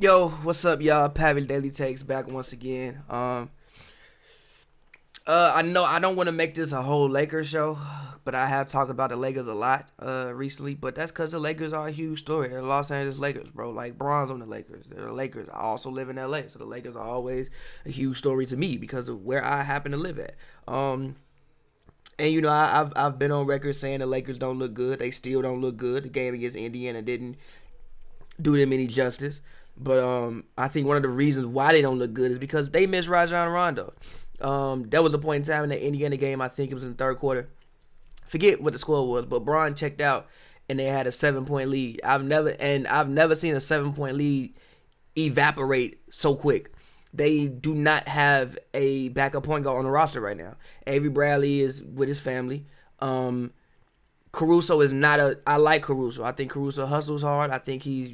Yo, what's up, y'all? Pappy Daily Takes back once again. I know I don't want to make this a whole Lakers show, but I have talked about the Lakers a lot recently. But that's because the Lakers are a huge story. They're the Los Angeles Lakers, bro. Like Bron's on the Lakers. They're the Lakers. I also live in LA, so the Lakers are always a huge story to me because of where I happen to live at. And I've been on record saying the Lakers don't look good. They still don't look good. The game against Indiana didn't do them any justice. But I think one of the reasons why they don't look good is because they miss Rajon Rondo. There was a point in time in the Indiana game, I think it was in the third quarter. Forget what the score was, but Bron checked out and they had a 7-point lead. I've never seen a 7-point lead evaporate so quick. They do not have a backup point guard on the roster right now. Avery Bradley is with his family. Caruso is not I like Caruso. I think Caruso hustles hard. I think he,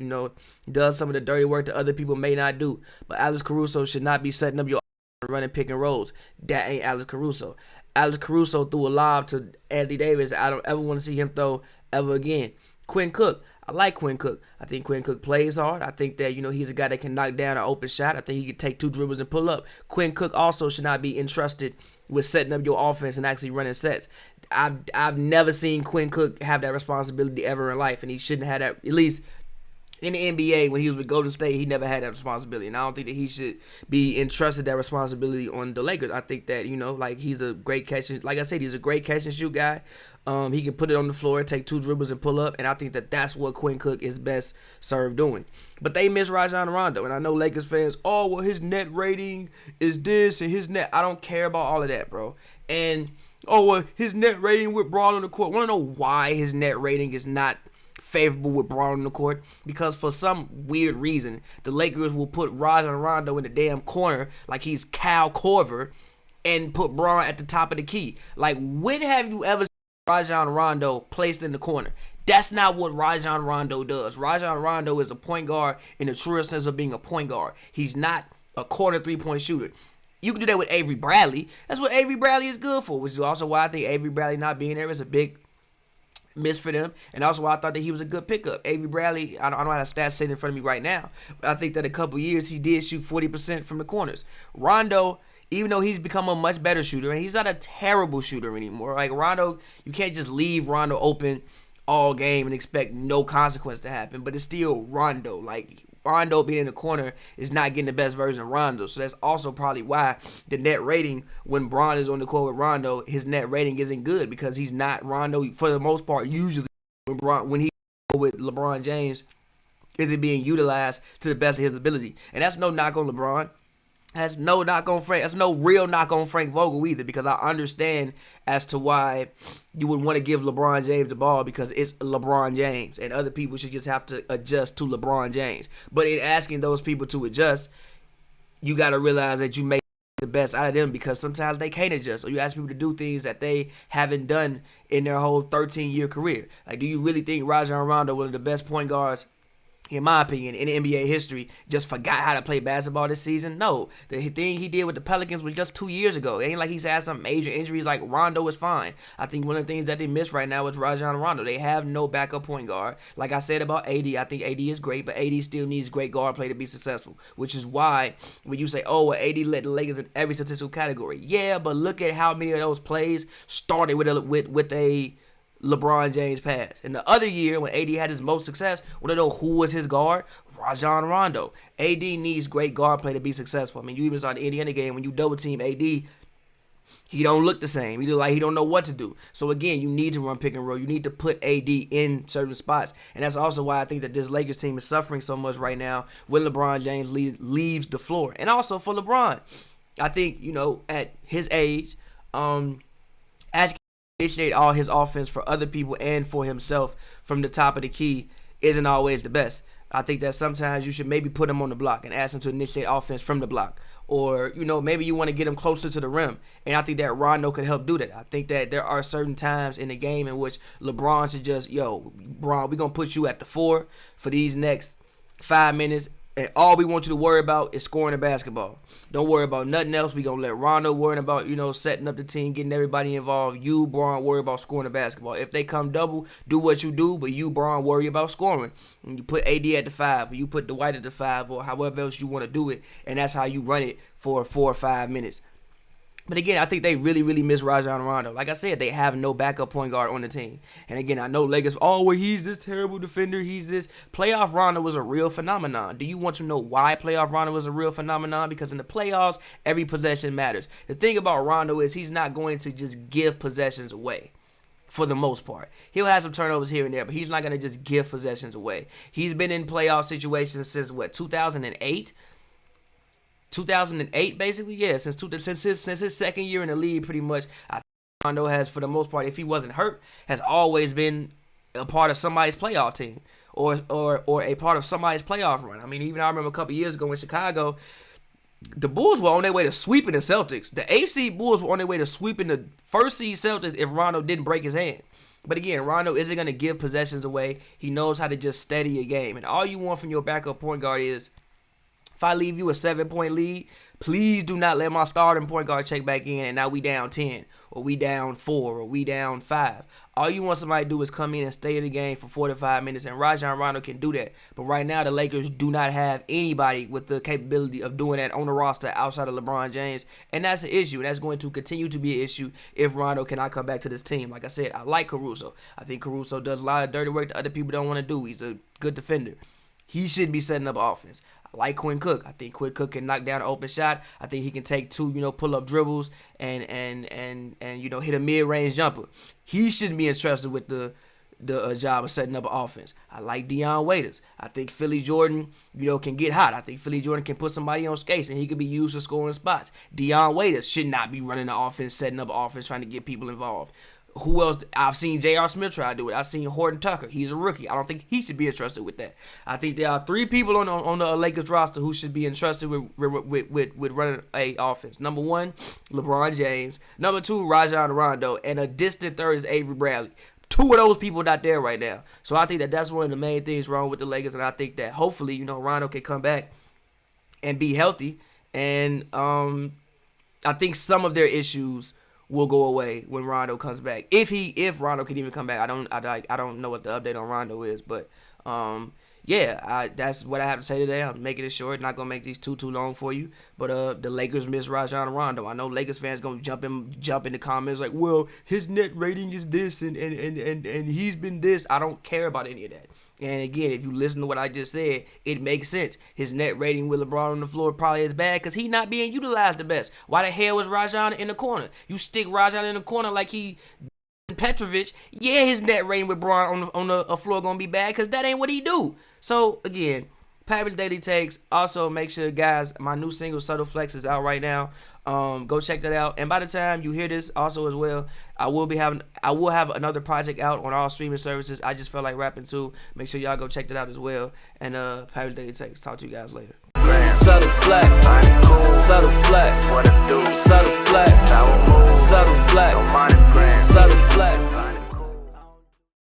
does some of the dirty work that other people may not do. But Alex Caruso should not be setting up your running pick and rolls. That ain't Alex Caruso. Alex Caruso threw a lob to Anthony Davis. I don't ever want to see him throw ever again. Quinn Cook. I like Quinn Cook. I think Quinn Cook plays hard. I think that, he's a guy that can knock down an open shot. I think he can take 2 dribbles and pull up. Quinn Cook also should not be entrusted with setting up your offense and actually running sets. I've never seen Quinn Cook have that responsibility ever in life, and he shouldn't have that, at least in the NBA when he was with Golden State. He never had that responsibility, and I don't think that he should be entrusted that responsibility on the Lakers. I think that, he's a great catch. Like I said, he's a great catch and shoot guy. He can put it on the floor, take 2 dribbles and pull up, and I think that that's what Quinn Cook is best served doing. But they miss Rajon Rondo, and I know Lakers fans, his net rating is this and his net. I don't care about all of that, bro. And his net rating with Bron on the court. Want to know why his net rating is not favorable with Bron on the court? Because for some weird reason, the Lakers will put Rajon Rondo in the damn corner like he's Kyle Korver and put Bron at the top of the key. Like, when have you ever Rajon Rondo placed in the corner? That's not what Rajon Rondo does. Rajon Rondo is a point guard in the truest sense of being a point guard. He's not a corner 3-point shooter. You can do that with Avery Bradley. That's what Avery Bradley is good for, which is also why I think Avery Bradley not being there is a big miss for them, and also why I thought that he was a good pickup. Avery Bradley, I don't have stats sitting in front of me right now, but I think that a couple years he did shoot 40% from the corners. Rondo, even though he's become a much better shooter, and he's not a terrible shooter anymore. Like Rondo, you can't just leave Rondo open all game and expect no consequence to happen, but it's still Rondo. Like, Rondo being in the corner is not getting the best version of Rondo. So that's also probably why the net rating, when Bron is on the court with Rondo, his net rating isn't good, because he's not Rondo, for the most part, usually when he with LeBron James, isn't being utilized to the best of his ability. And that's no knock on LeBron. That's no knock on Frank. That's no real knock on Frank Vogel either, because I understand as to why you would want to give LeBron James the ball, because it's LeBron James, and other people should just have to adjust to LeBron James. But in asking those people to adjust, you got to realize that you make the best out of them, because sometimes they can't adjust. So you ask people to do things that they haven't done in their whole 13-year career. Like, do you really think Rajon Rondo, one of the best point guards, in my opinion, in NBA history, just forgot how to play basketball this season? No. The thing he did with the Pelicans was just 2 years ago. It ain't like he's had some major injuries. Like, Rondo is fine. I think one of the things that they miss right now is Rajon Rondo. They have no backup point guard. Like I said about AD, I think AD is great, but AD still needs great guard play to be successful, which is why when you say, AD led the Lakers in every statistical category. Yeah, but look at how many of those plays started with a LeBron James pass. In the other year, when AD had his most success, we don't know who was his guard. Rajon Rondo. AD needs great guard play to be successful. I mean, you even saw the Indiana game, when you double team AD, he don't look the same. He look like he don't know what to do. So again, you need to run pick and roll. You need to put AD in certain spots, and that's also why I think that this Lakers team is suffering so much right now when LeBron James leaves the floor. And also for LeBron, I think at his age, as initiate all his offense for other people and for himself from the top of the key isn't always the best. I think that sometimes you should maybe put him on the block and ask him to initiate offense from the block. Or, maybe you want to get him closer to the rim. And I think that Rondo could help do that. I think that there are certain times in the game in which LeBron should just, Bron, we're going to put you at the 4 for these next 5 minutes. And all we want you to worry about is scoring the basketball. Don't worry about nothing else. We gonna let Rondo worry about, setting up the team, getting everybody involved. You, Braun, worry about scoring the basketball. If they come double, do what you do, but you, Braun, worry about scoring. And you put AD at the 5, or you put Dwight at the 5, or however else you want to do it, and that's how you run it for 4 or 5 minutes. But again, I think they really, really miss Rajon Rondo. Like I said, they have no backup point guard on the team. And again, I know Lakers, he's this terrible defender. He's this. Playoff Rondo was a real phenomenon. Do you want to know why playoff Rondo was a real phenomenon? Because in the playoffs, every possession matters. The thing about Rondo is he's not going to just give possessions away. For the most part, he'll have some turnovers here and there, but he's not going to just give possessions away. He's been in playoff situations since 2008. 2008, basically, yeah. Since his second year in the league, pretty much, I think Rondo has, for the most part, if he wasn't hurt, has always been a part of somebody's playoff team or a part of somebody's playoff run. I mean, even I remember a couple years ago in Chicago, the Bulls were on their way to sweeping the Celtics. The 8th seed Bulls were on their way to sweeping the 1st seed Celtics if Rondo didn't break his hand. But again, Rondo isn't going to give possessions away. He knows how to just steady a game. And all you want from your backup point guard is, if I leave you a 7-point lead, please do not let my starting point guard check back in and now we down 10 or we down 4 or we down 5. All you want somebody to do is come in and stay in the game for 4 to 5 minutes, and Rajon Rondo can do that. But right now, the Lakers do not have anybody with the capability of doing that on the roster outside of LeBron James, and that's an issue. And that's going to continue to be an issue if Rondo cannot come back to this team. Like I said, I like Caruso. I think Caruso does a lot of dirty work that other people don't want to do. He's a good defender. He shouldn't be setting up offense. I like Quinn Cook. I think Quinn Cook can knock down an open shot. I think he can take 2, pull-up dribbles and hit a mid-range jumper. He shouldn't be entrusted with the job of setting up an offense. I like Dion Waiters. I think Philly Jordan, can get hot. I think Philly Jordan can put somebody on skates and he could be used for scoring spots. Dion Waiters should not be running the offense, setting up an offense, trying to get people involved. Who else? I've seen J.R. Smith try to do it. I've seen Horton Tucker. He's a rookie. I don't think he should be entrusted with that. I think there are 3 people on the Lakers roster who should be entrusted with running a offense. Number 1, LeBron James. Number 2, Rajon Rondo. And a distant third is Avery Bradley. 2 of those people not there right now. So I think that's one of the main things wrong with the Lakers. And I think that hopefully, Rondo can come back and be healthy. And I think some of their issues will go away when Rondo comes back. If Rondo can even come back, I don't know what the update on Rondo is, but that's what I have to say today. I'm making it short, not gonna make these too long for you. But the Lakers miss Rajon Rondo. I know Lakers fans gonna jump in the comments like, well, his net rating is this and he's been this. I don't care about any of that. And again, if you listen to what I just said, it makes sense. His net rating with LeBron on the floor probably is bad because he's not being utilized the best. Why the hell was Rajon in the corner? You stick Rajon in the corner like he Petrovic. Yeah, his net rating with Braun on the floor gonna be bad because that ain't what he do. So again, Pappy's Daily Takes. Also, make sure, guys, my new single Subtle Flex is out right now. Go check that out. And by the time you hear this, also as well, I will have another project out on all streaming services. I just felt like rapping too. Make sure y'all go check that out as well. And Pappy's Daily Takes. Talk to you guys later. Subtle Flex.